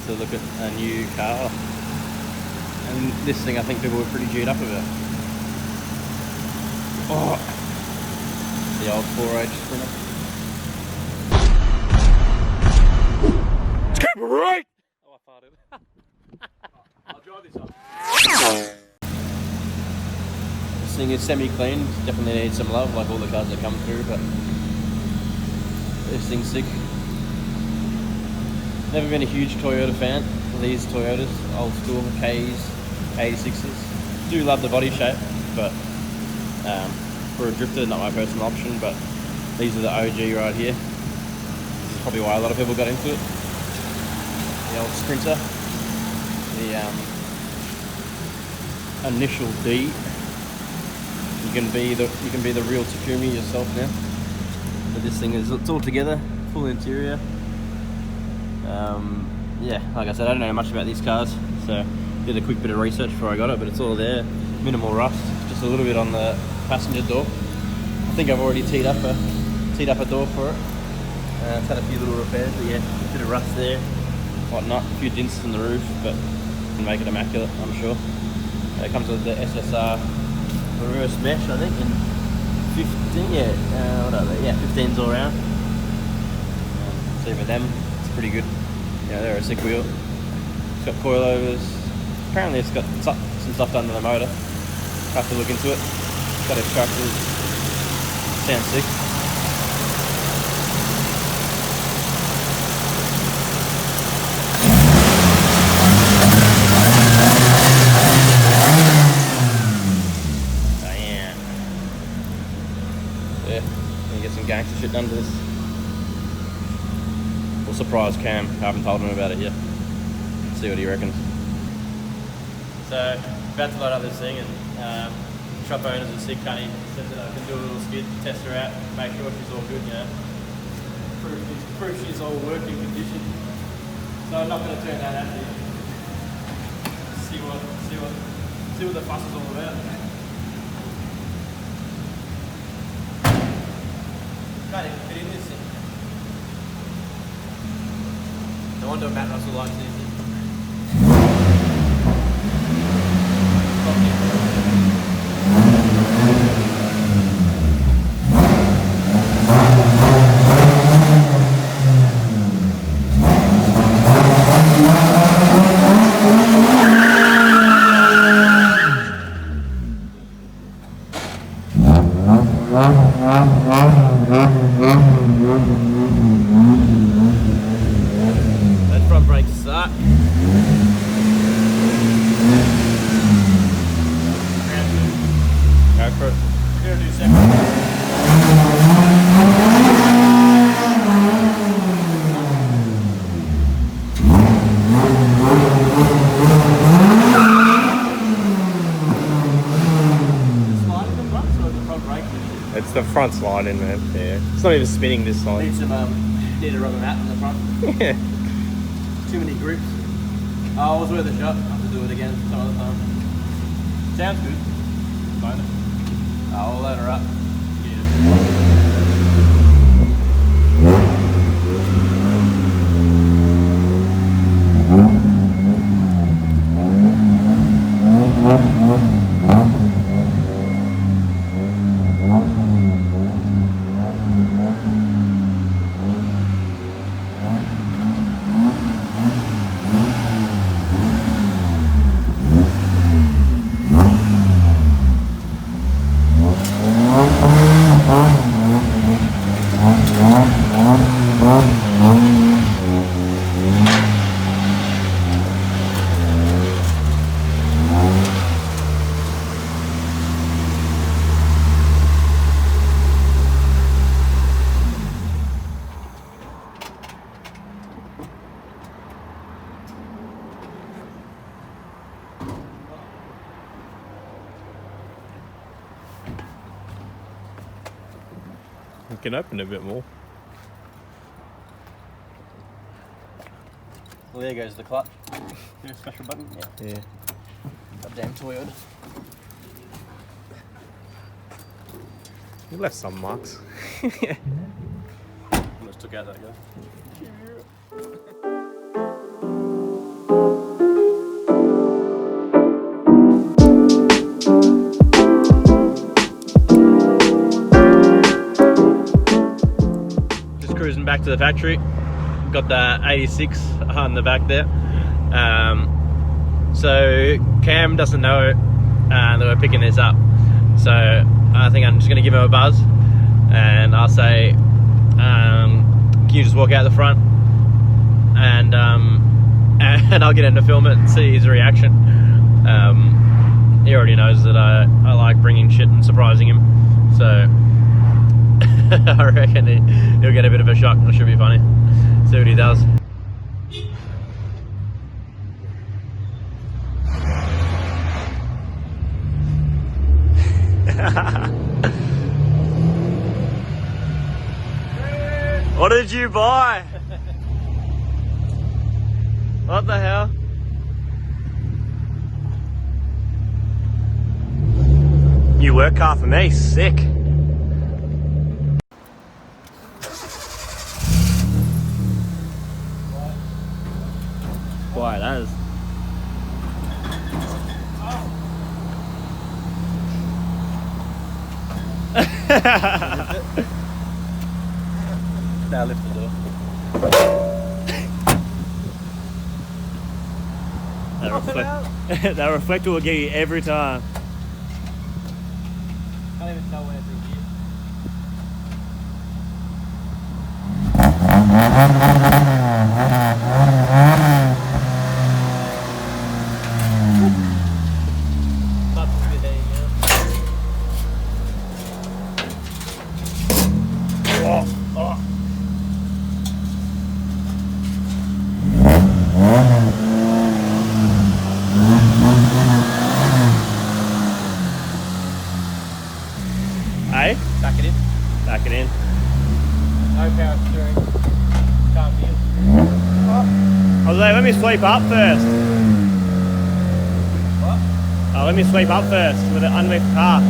to look at a new car. And this thing I think people were pretty G'd up about. Oh, the old 4H Sprinter. Let's keep it right! Oh, I farted. I'll drive this up. This thing is semi-clean, definitely needs some love like all the cars that come through, but this thing's sick. Never been a huge Toyota fan. These Toyotas, old school Ks, 86s. Do love the body shape, but for a drifter, not my personal option, but these are the OG right here. This is probably why a lot of people got into it. The old Sprinter. The initial D. You can be the real Takumi yourself now. But this thing is, it's all together, full interior. Yeah, like I said, I don't know much about these cars, so did a quick bit of research before I got it, but it's all there. Minimal rust, just a little bit on the passenger door. I think I've already teed up a door for it. It's had a few little repairs, but yeah, a bit of rust there, whatnot, a few dints in the roof, but can make it immaculate, I'm sure. It comes with the SSR reverse mesh, I think, and 15, yeah, what are they? Yeah, 15s all around. See for them, it's pretty good. Yeah, they're a sick wheel. It's got coilovers. Apparently it's got some stuff done to the motor. Have to look into it. It's got extractors. Sounds sick. Damn. Yeah, gonna get some gangster shit done to this. We'll surprise Cam. I haven't told him about it yet. See what he reckons. So, about to load up this thing, and shop owners are sick, Cunny says that I can do a little skid, test her out, make sure she's all good, you know. Prove she's all working condition. So I'm not going to turn that at you. See what the fuss is all about. Can't even fit in this thing. No wonder Matt Russell likes these things. That front brakes suck. Go for it. Here, do second. It's the front sliding, man. Yeah. It's not even spinning this side. Need a rubber mat in the front. Yeah. Too many grips. Oh, it was worth a shot. I'll have to do it again some other time. Sounds good. I'll load her up. You can open it a bit more. Well, there goes the clutch. Is there a special button? Yeah. Goddamn Toyota. You left some marks. Almost took out that guy. to the factory. Got the 86 on the back there. So Cam doesn't know that we're picking this up. So I think I'm just going to give him a buzz and I'll say, can you just walk out the front and I'll get him to film it and see his reaction. He already knows that I like bringing shit and surprising him. So I reckon he'll get a bit of a shock. It should be funny. See what he does. What did you buy? What the hell? New work car for me, sick. Why that is. Now lift the door. That reflector will get you every time. Can't even tell when it's in gear. Hey? Back it in. Back it in. No power steering. Can't feel. I was like, let me sweep up first. What? Oh, let me sweep up first with it underneath the car.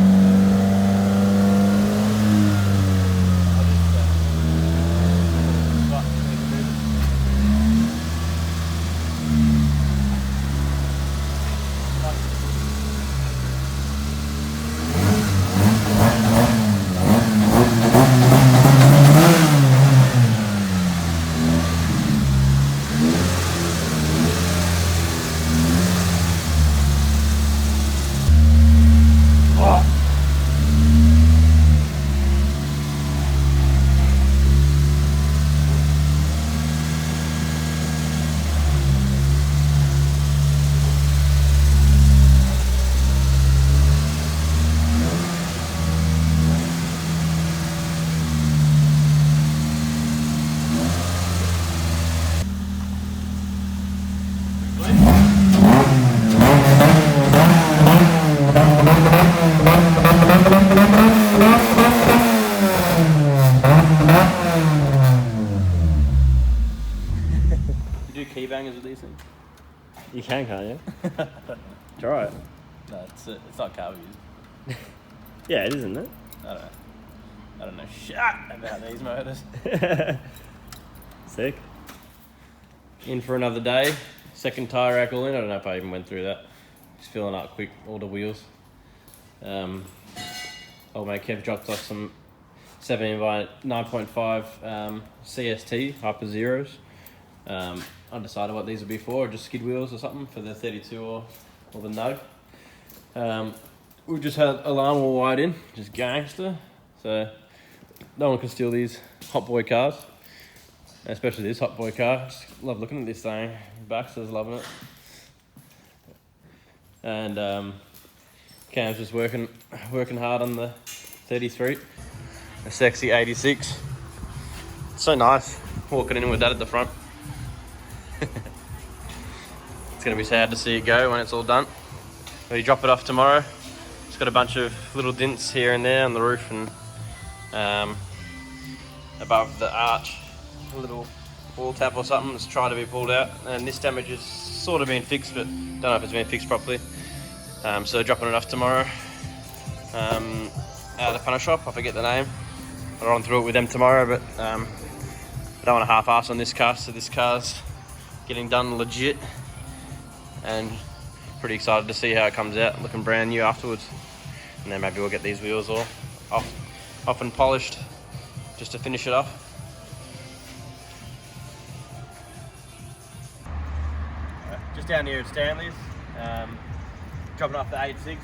You do key bangers with these things? You can, can't you? Try it. No, it's not carb used. Yeah, it is, isn't it? I don't know shit about these motors. Sick. In for another day. Second tyre rack all in. I don't know if I even went through that. Just filling up quick all the wheels. Old mate Kev dropped off some 17 by 9.5 CST Hyper Zeros. Undecided what these would be for, just skid wheels or something for the 32 or the Nug. We've just had alarm all wired in, just gangster. So no one can steal these hot boy cars, especially this hot boy car. Just love looking at this thing. Baxter's loving it. And Cam's just working hard on the 33, a sexy 86. It's so nice walking in with that at the front. It's going to be sad to see it go when it's all done. We drop it off tomorrow. It's got a bunch of little dints here and there on the roof and above the arch. A little wall tap or something that's tried to be pulled out. And this damage has sort of been fixed, but don't know if it's been fixed properly. So dropping it off tomorrow at the punter shop. I forget the name. I'll run through it with them tomorrow, but I don't want to half-ass on this car, so this car's getting done legit and pretty excited to see how it comes out, looking brand new afterwards. And then maybe we'll get these wheels all off and polished just to finish it off. just down here at Stanley's, dropping off the 86.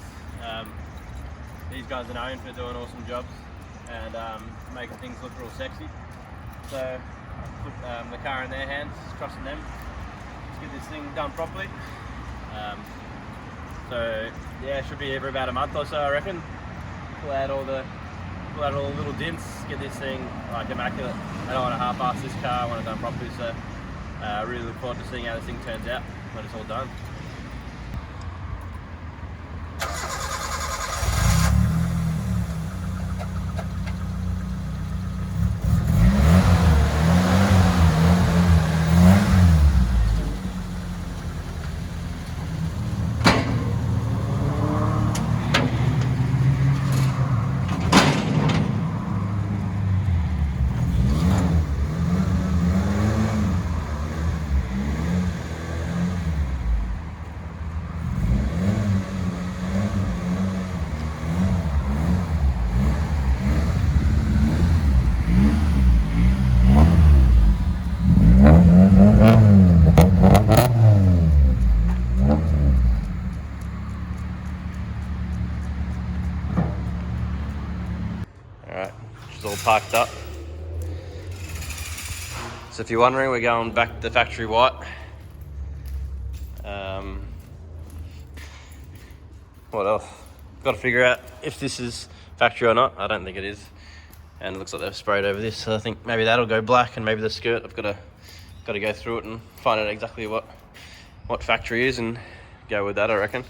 These guys are known for doing awesome jobs and making things look real sexy. So I put the car in their hands, trusting them to get this thing done properly. So yeah, it should be every about a month or so, I reckon. Pull out all the little dents, get this thing like immaculate. I don't want to half-ass this car, I want it done properly. So I really look forward to seeing how this thing turns out when it's all done. Alright, she's all parked up. So if you're wondering, we're going back to the factory white. What else? Got to figure out if this is factory or not. I don't think it is. And it looks like they've sprayed over this, so I think maybe that'll go black, and maybe the skirt, I've got to go through it and find out exactly what factory is and go with that, I reckon.